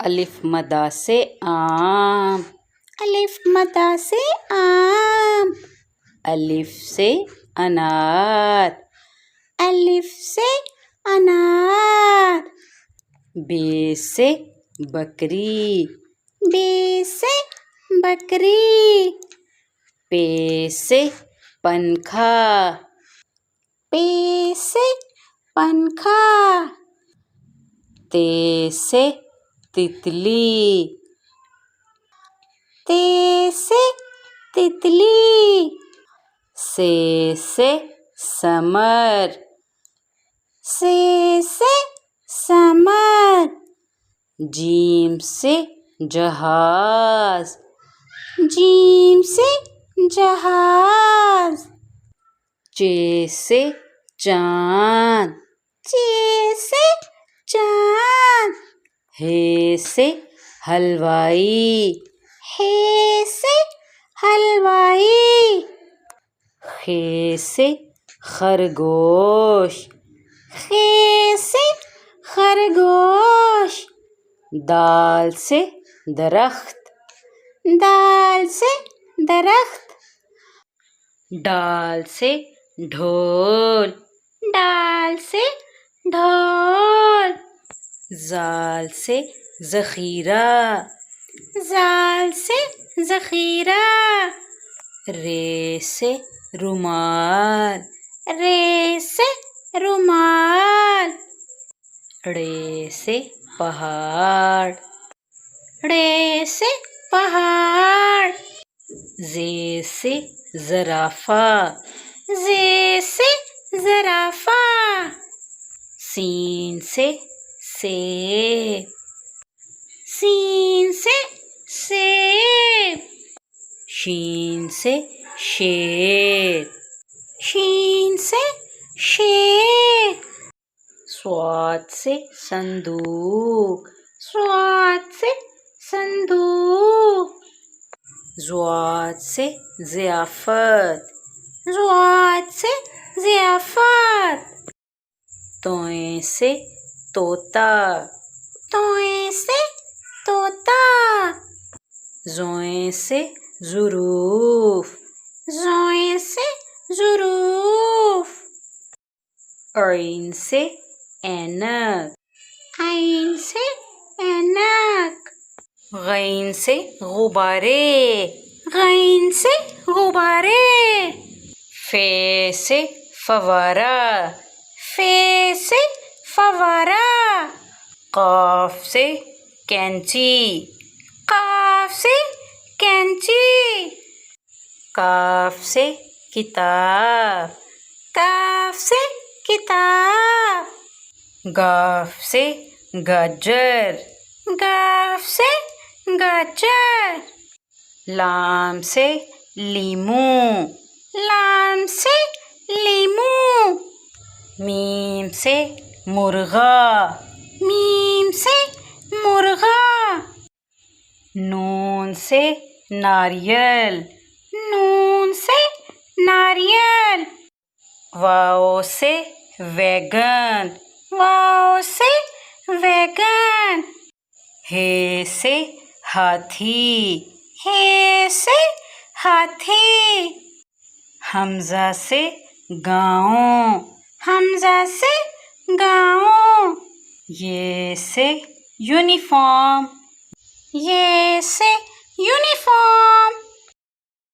الف مدہ سے آم، الف مدہ سے آم، الف سے انار، الف سے انار، بے سے بکری، بے سے بکری، پے سے پنکھا، پے سے پنکھا، تے سے تتلی، تے سے تتلی، سے سمر، سے سمر، جیم سے جہاز، جیم سے جہاز، چے سے چاند، چے سے چاند، ہے سے حلوائی، ہے سے حلوائی، خے سے خرگوش، خے سے خرگوش، دال سے درخت، دال سے درخت، ڈال سے ڈھول، ڈال سے ڈھول، زال سے ذخیرہ، زال سے ذخیرہ، رے سے رومال، رے سے رومال، ڑے سے پہاڑ، ڑے سے پہاڑ، زے سے زرافہ، زے سے زرافہ، سین سے سیب، سین سے سیب، شین سے شیر، شین سے شیر، صاد سے صندوق، صاد سے صندوق، ضاد سے ضیافت، ضاد سے ضیافت، توئیں سے طوطا، توئیں سے طوطا، زوئیں سے ظروف، زوئیں سے ظروف، عین سے اینک، عین سے اینک، غین سے غبارے، غین سے غبارے، فے سے فوارہ، فے سے فوارہ، قاف سے کینچی، قاف سے کینچی، کاف سے کتاب، کاف سے کتاب، گاف سے گاجر، گاف سے گاجر، لام سے لیمو، لام سے لیمو، میم سے مرغا، میم سے مرغا، نون سے ناریل، نون سے ناریل، واؤ سے ویگن، واو سے ویگن، ہے سے ہاتھی، ہے سے ہاتھی، حمزہ سے گاؤں، حمزہ سے گاؤں، یہ سے یونیفارم، یہ سے یونیفارم،